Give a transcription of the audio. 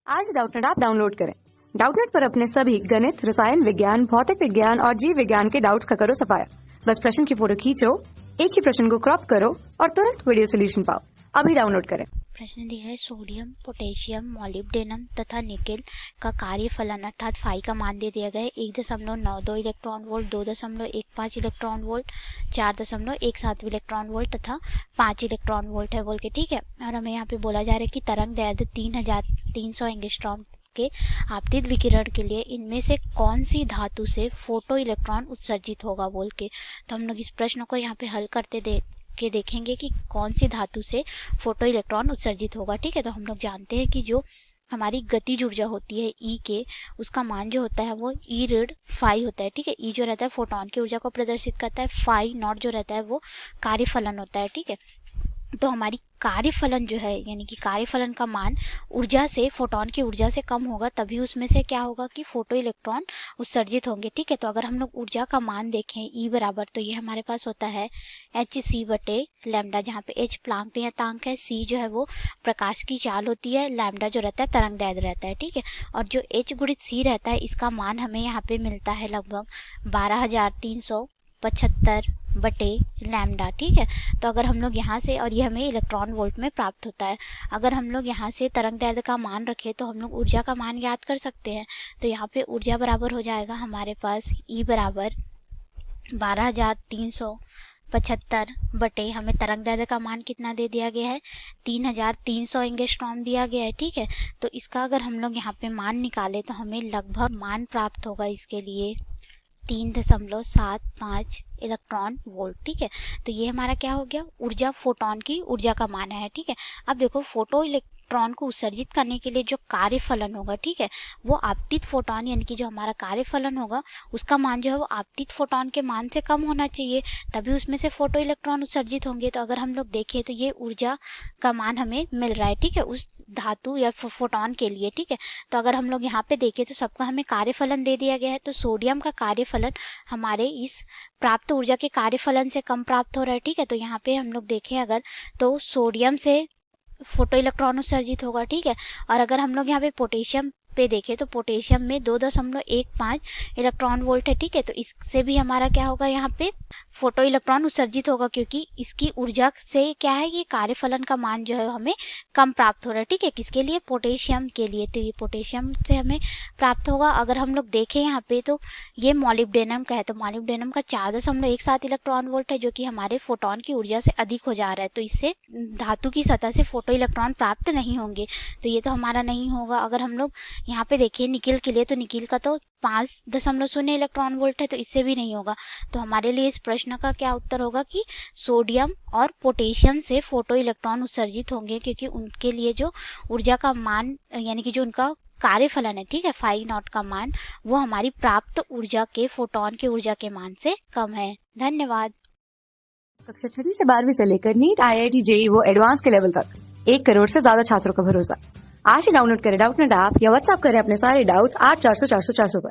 आज Doubtnut app download करें। Doubtnut पर अपने सभी गणित, रसायन विज्ञान, भौतिक विज्ञान और जीव विज्ञान के डाउट्स का करो सफाया। बस प्रश्न की फोटो खींचो, एक ही प्रश्न को क्रॉप करो और तुरंत वीडियो सोल्यूशन पाओ। अभी डाउनलोड करें। प्रश्न दिया है सोडियम, पोटेशियम, मोलिब्डेनम तथा निकेल का कार्यफलन अर्थात फाई का मान दे दिया गया है 1.92 electron volt, 2.15 electron volt, 4.17 electron volt तथा 5 इलेक्ट्रॉन वोल्ट है बोल के। ठीक है, और हमें यहाँ पे बोला जा रहा है कि तरंग दैर्ध्य 3300 एंगस्ट्रॉम के आपतित विकिरण के लिए इनमें से कौन सी धातु से फोटो इलेक्ट्रॉन उत्सर्जित होगा बोल के। तो हम लोग इस प्रश्न को यहाँ पे हल करते देखेंगे कि कौन सी धातु से फोटो इलेक्ट्रॉन उत्सर्जित होगा। ठीक है, तो हम लोग जानते हैं कि जो हमारी गतिज ऊर्जा होती है ई के, उसका मान जो होता है वो ई ऋण फाई होता है। ठीक है, ई जो रहता है फोटोन की ऊर्जा को प्रदर्शित करता है, फाई नॉट जो रहता है वो कार्यफलन होता है। ठीक है, तो हमारी कार्यफलन जो है यानी कि कार्यफलन का मान ऊर्जा से, फोटोन की ऊर्जा से कम होगा, तभी उसमें से क्या होगा कि फोटो इलेक्ट्रॉन उत्सर्जित होंगे। ठीक है, तो अगर हम लोग ऊर्जा का मान देखें ई बराबर, तो ये हमारे पास होता है hc बटे लैम्डा, जहाँ पे h प्लांक नियतांक है, c जो है वो प्रकाश की चाल होती है, लैम्डा जो रहता है तरंग दैर्ध्य रहता है। ठीक है, और जो h गुणित c रहता है इसका मान हमें यहाँ पे मिलता है लगभग 12,375 बटे लैम्डा। ठीक है, तो अगर हम लोग यहाँ से, और ये हमें इलेक्ट्रॉन वोल्ट में प्राप्त होता है, अगर हम लोग यहाँ से तरंग दैर्ध्य का मान रखें तो हम लोग ऊर्जा का मान ज्ञात कर सकते हैं। तो यहाँ पे ऊर्जा बराबर हो जाएगा हमारे पास ई बराबर 12,375 बटे, हमें तरंग दैर्ध्य का मान कितना दे दिया गया है 3300 एंगस्ट्रॉम दिया गया है। ठीक है, तो इसका अगर हम लोग यहाँ पे मान निकाले तो हमें लगभग मान प्राप्त होगा इसके लिए 3.75 इलेक्ट्रॉन वोल्ट। ठीक है, तो ये हमारा क्या हो गया, ऊर्जा, फोटोन की ऊर्जा का मान है। ठीक है, अब देखो फोटो इलेक्ट्रॉन को उत्सर्जित करने के लिए जो कार्यफलन होगा, ठीक है, वो आपतित फोटोन यानी कि जो हमारा कार्यफलन होगा उसका मान जो है वो आपतित फोटोन के मान से कम होना चाहिए, तभी उसमें से फोटो इलेक्ट्रॉन उत्सर्जित होंगे। तो अगर हम लोग देखें तो ये ऊर्जा का मान हमें मिल रहा है। ठीक है, उस धातु या फोटोन के लिए। ठीक है, तो अगर हम लोग यहाँ पे देखें तो सबका हमें कार्यफलन दे दिया गया है, तो सोडियम का कार्यफलन हमारे इस प्राप्त ऊर्जा के कार्यफलन से कम प्राप्त हो रहा है। ठीक है, तो यहाँ पे हम लोग देखें अगर, तो सोडियम से फोटो इलेक्ट्रॉन उत्सर्जित होगा। ठीक है, और अगर हम लोग यहाँ पे पोटेशियम पे देखें तो पोटेशियम में 2.15 इलेक्ट्रॉन वोल्ट है। ठीक है, तो इससे भी हमारा क्या होगा, यहाँ पे फोटो इलेक्ट्रॉन उत्सर्जित होगा, क्योंकि इसकी ऊर्जा से क्या है, ये कार्यफलन का मान जो है हमें कम प्राप्त हो रहा है। ठीक है, किसके लिए, पोटेशियम के लिए, तो ये पोटेशियम से हमें प्राप्त होगा। अगर हम लोग देखें यहाँ पे तो ये मोलिब्डेनम का है, तो मोलिब्डेनम का 4.17 इलेक्ट्रॉन वोल्ट है, जो कि हमारे फोटोन की ऊर्जा से अधिक हो जा रहा है, तो इससे धातु की सतह से फोटो इलेक्ट्रॉन प्राप्त नहीं होंगे, तो ये तो हमारा नहीं होगा। अगर हम लोग यहाँ पे देखिए निकिल के लिए, तो निकिल का तो 5.0 इलेक्ट्रॉन वोल्ट है, तो इससे भी नहीं होगा। तो हमारे लिए इस प्रश्न का क्या उत्तर होगा कि सोडियम और पोटेशियम से फोटो इलेक्ट्रॉन उत्सर्जित होंगे, क्योंकि उनके लिए जो ऊर्जा का मान यानी कि जो उनका कार्यफलन है, ठीक है, फाई नॉट का मान, वो हमारी प्राप्त ऊर्जा के, फोटोन की ऊर्जा के मान से कम है। धन्यवाद। कक्षा 6 से 12वीं से लेकर नीट, IIT, JEE वो एडवांस के लेवल तक 1 करोड़ से ज्यादा छात्रों का भरोसा। आज ही डाउनलोड करें डाउटनेट ऐप या व्हाट्सएप करें अपने सारे डाउट्स 8400 400 400 पर।